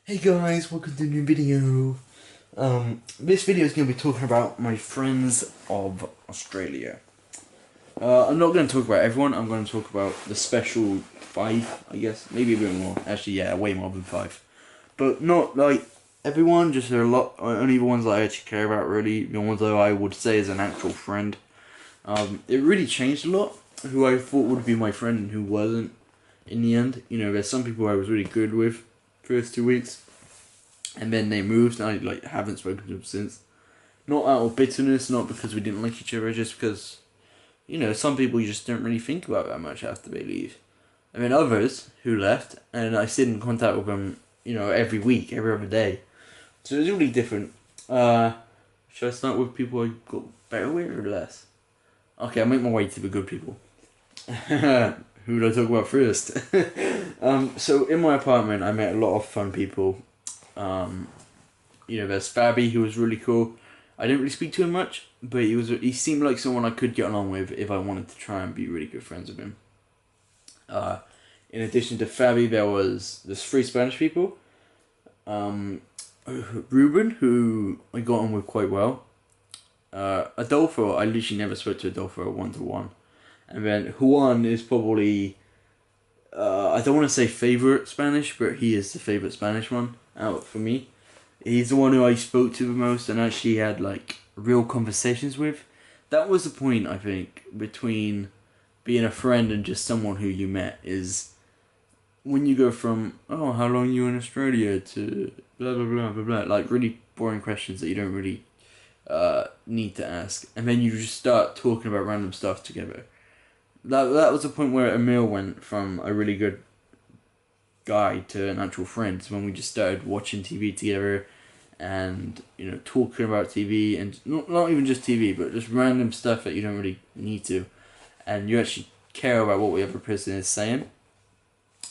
Hey guys, welcome to a new video. This video is going to be talking about my friends of Australia. I'm not going to talk about everyone, I'm going to talk about the special 5, I guess. Maybe a bit more. Actually, yeah, way more than 5. But not like everyone, just a lot, only the ones that I actually care about really. The ones that I would say is an actual friend. It really changed a lot, who I thought would be my friend and who wasn't in the end. You know, there's some people I was really good with first 2 weeks, and then they moved, and I haven't spoken to them since. Not out of bitterness, not because we didn't like each other, just because, you know, some people you just don't really think about that much after they leave. And then others who left, and I stayed in contact with them, you know, every week, every other day. So it's really different. Should I start with people I got better with or less? Okay, I'll make my way to the good people. Who do I talk about first? So in my apartment, I met a lot of fun people. You know, there's Fabi, who was really cool. I didn't really speak to him much, but he seemed like someone I could get along with if I wanted to try and be really good friends with him. In addition to Fabi, there's 3 Spanish people. Ruben, who I got on with quite well. Adolfo, I literally never spoke to Adolfo 1-to-1. And then Juan is probably, I don't want to say favorite Spanish, but he is the favorite Spanish one out for me. He's the one who I spoke to the most and actually had like real conversations with. That was the point, I think, between being a friend and just someone who you met, is when you go from, oh, how long are you in Australia, to blah blah blah blah blah, like really boring questions that you don't really need to ask, and then you just start talking about random stuff together. That was the point where Emil went from a really good guy to an actual friend, when we just started watching TV together and, you know, talking about TV, and not even just TV, but just random stuff that you don't really need to, and you actually care about what the other person is saying.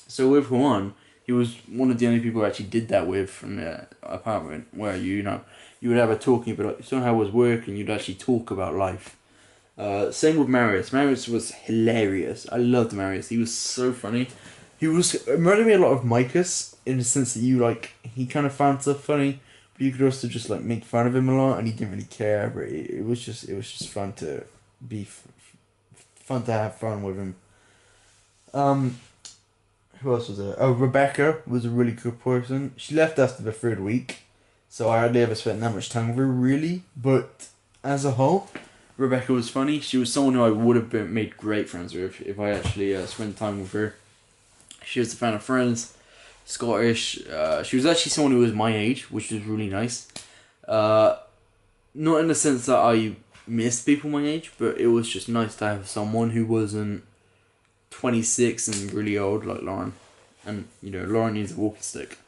So with Juan, he was one of the only people I actually did that with from the apartment, where you know, you would have a talking, but like, somehow was work, and you'd actually talk about life. Same with Marius. Marius was hilarious. I loved Marius. He was so funny. He reminded me a lot of Micus, in the sense that he kind of found stuff funny, but you could also just like make fun of him a lot, and he didn't really care. But it was just fun to fun to have fun with him. Who else was there? Oh, Rebecca was a really good person. She left after the 3rd week, so I hardly ever spent that much time with her really. But as a whole, Rebecca was funny. She was someone who I would have made great friends with if I actually spent time with her. She was a fan of Friends, Scottish. She was actually someone who was my age, which was really nice. Not in the sense that I missed people my age, but it was just nice to have someone who wasn't 26 and really old like Lauren. And, you know, Lauren needs a walking stick.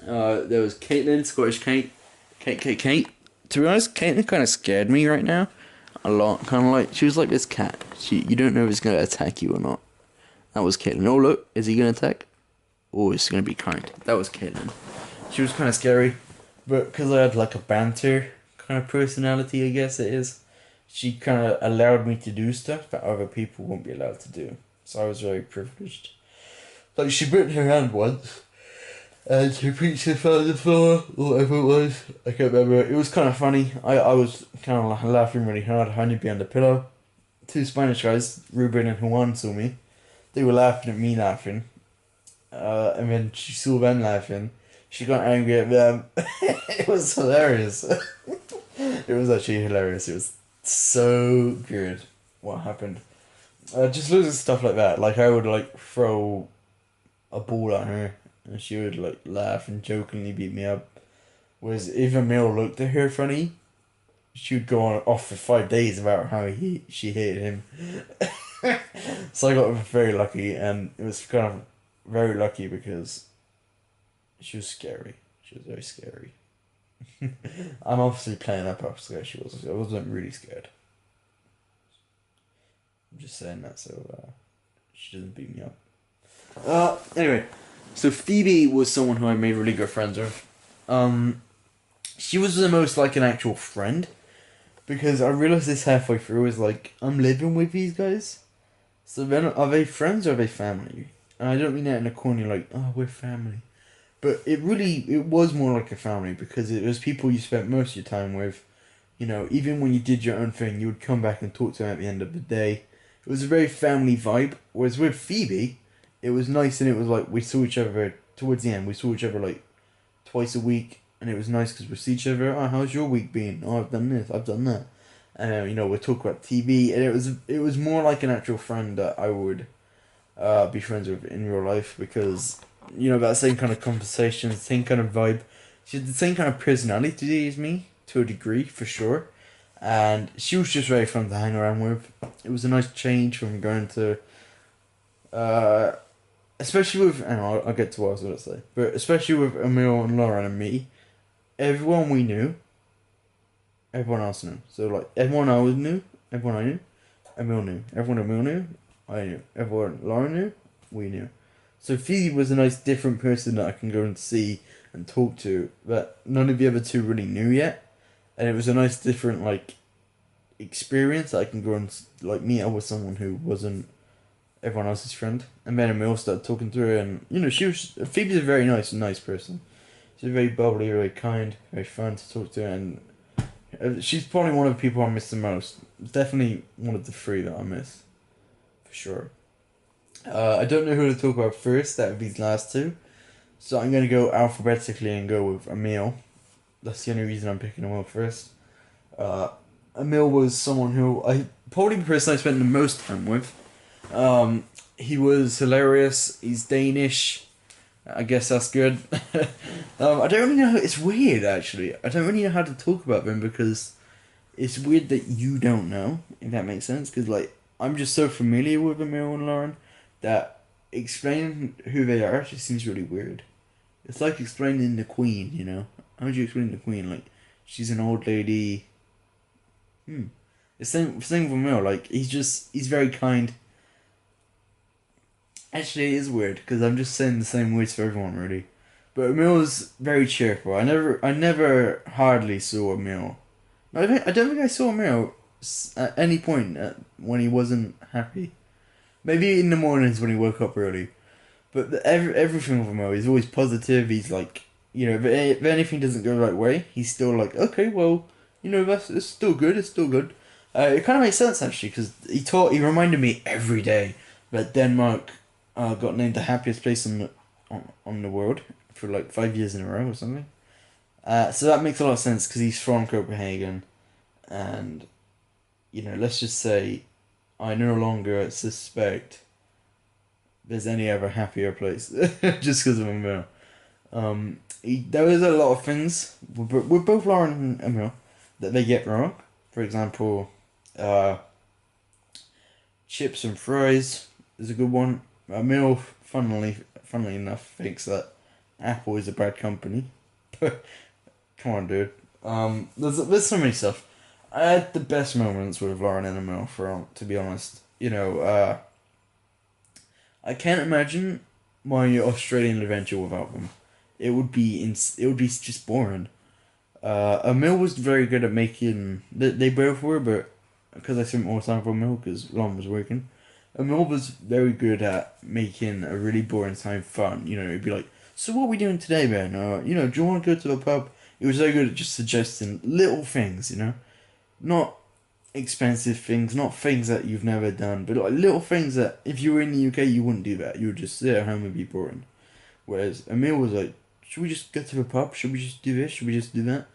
There was Caitlin, Scottish Kate. Kate. To be honest, Caitlin kind of scared me right now. A lot. Kind of like, she was like this cat. You don't know if it's going to attack you or not. That was Caitlin. Oh, look. Is he going to attack? Or is he going to be kind? That was Caitlin. She was kind of scary. But because I had like a banter kind of personality, I guess it is, she kind of allowed me to do stuff that other people won't be allowed to do. So I was very privileged. Like, she bit her hand once, and her pizza fell on the floor, or whatever it was. I can't remember. It was kind of funny. I was kind of laughing really hard, hiding behind the pillow. 2 Spanish guys, Ruben and Juan, saw me. They were laughing at me laughing. And then she saw them laughing. She got angry at them. It was hilarious. It was actually hilarious. It was so good what happened. Just loads of stuff like that. Like, I would like throw a ball at her, and she would like laugh and jokingly beat me up. Whereas if Emil looked at her funny, she would go on off for 5 days about how she hated him. So I got very lucky, and it was kind of very lucky because she was scary. She was very scary. I'm obviously playing up how scared she was. I wasn't really scared. I'm just saying that so she doesn't beat me up. Anyway, so Phoebe was someone who I made really good friends with. She was the most like an actual friend, because I realized this halfway through, is like, I'm living with these guys, so then are they friends or are they family? And I don't mean that in a corny like, oh, we're family. But it was more like a family because it was people you spent most of your time with. You know, even when you did your own thing, you would come back and talk to them at the end of the day. It was a very family vibe. Whereas with Phoebe, it was nice and it was like we saw each other towards the end. We saw each other like twice a week, and it was nice because we see each other. Oh, how's your week been? Oh, I've done this. I've done that. And you know, we talk about TV, and it was more like an actual friend that I would be friends with in real life because you know that same kind of conversation, same kind of vibe. She had the same kind of personality as me to a degree for sure, and she was just very fun to hang around with. It was a nice change from going to, uh, especially with. And I'll get to what I was gonna say, but especially with Emil and Lauren and me, everyone we knew, everyone else knew. So like everyone I was knew, everyone I knew, Emil knew, everyone Emil knew, I knew, everyone Lauren knew, we knew. So Phoebe was a nice different person that I can go and see and talk to that none of the other two really knew yet, and it was a nice different like experience. I can go and like meet up with someone who wasn't everyone else's friend, and then we all started talking to her, and you know Phoebe's a very nice person. She's very bubbly, very kind, very fun to talk to, and she's probably one of the people I miss the most. Definitely one of the three that I miss for sure. I don't know who to talk about first out of these last two, so I'm gonna go alphabetically and go with Emil. That's the only reason I'm picking Emil first. Uh, Emil was someone who I probably the person I spent the most time with. He was hilarious. He's Danish. I guess that's good. I don't really know. It's weird actually. I don't really know how to talk about them because it's weird that you don't know. If that makes sense, because like I'm just so familiar with Emil and Lauren that explaining who they are just seems really weird. It's like explaining the Queen. You know, how would you explain the Queen? Like she's an old lady. Hmm. The same with Emil. Like he's very kind. Actually, it is weird because I'm just saying the same words for everyone, really. But Emil's very cheerful. I never hardly saw Emil. I don't think I saw Emil at any point when he wasn't happy. Maybe in the mornings when he woke up early. But everything with Emil, he's always positive. He's like, you know, if anything doesn't go the right way, he's still like, okay, well, you know, it's still good. It's still good. It kind of makes sense actually because he reminded me every day that Denmark got named the happiest place on the world for like 5 years in a row or something. So that makes a lot of sense because he's from Copenhagen, and you know, let's just say I no longer suspect there's any other happier place just because of Emil. There was a lot of things with both Lauren and Emil that they get wrong. For example, uh, chips and fries is a good one. Emil, funnily enough, thinks that Apple is a bad company. Come on, dude. There's so many stuff. I had the best moments with Lauren and Emil, to be honest. You know, I can't imagine my Australian adventure without them. It would be just boring. Emil was very good at making. They both were, but because I spent more time with Emil because Lauren was working. Emil was very good at making a really boring time fun. You know, he'd be like, "So what are we doing today, man? You know, do you want to go to the pub?" He was very good at just suggesting little things. You know, not expensive things, not things that you've never done, but like little things that if you were in the UK you wouldn't do that. You would just sit at home and be boring. Whereas Emil was like, "Should we just go to the pub? Should we just do this? Should we just do that?"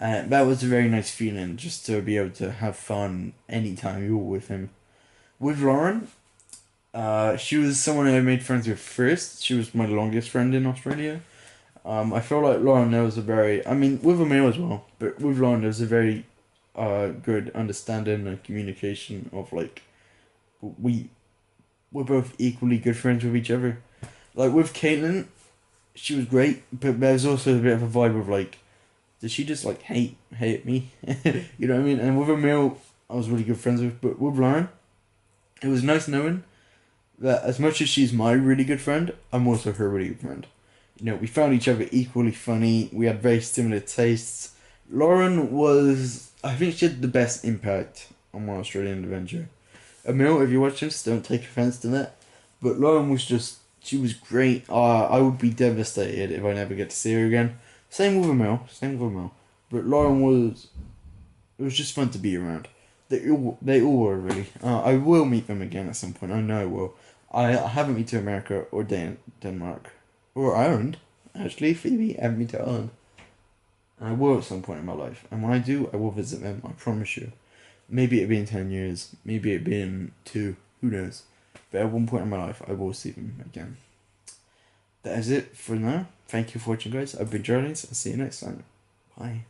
That was a very nice feeling just to be able to have fun anytime you were with him. With Lauren, she was someone I made friends with first. She was my longest friend in Australia. I feel like Lauren there was a very, I mean, with Emil as well, but with Lauren there was a very good understanding and communication of like, we, we're both equally good friends with each other. Like with Caitlin, she was great, but there was also a bit of a vibe of like, did she just like hate me? You know what I mean? And with Emil, I was really good friends with, but with Lauren, it was nice knowing that as much as she's my really good friend, I'm also her really good friend. You know, we found each other equally funny. We had very similar tastes. Lauren was, I think she had the best impact on my Australian adventure. Emil, if you watch this, don't take offense to that. But Lauren was just She was great. I would be devastated if I never get to see her again. Same with Emil. Same with Emil. But Lauren was. It was just fun to be around. They all were really. I will meet them again at some point. I know I will. I haven't been to America or Denmark or Ireland. Actually, Phoebe, I haven't been to Ireland. And I will at some point in my life. And when I do, I will visit them. I promise you. Maybe it'll be in 10 years. Maybe it'll be in 2. Who knows? But at one point in my life, I will see them again. That is it for now. Thank you for watching, guys. I've been Jarlanes. I'll see you next time. Bye.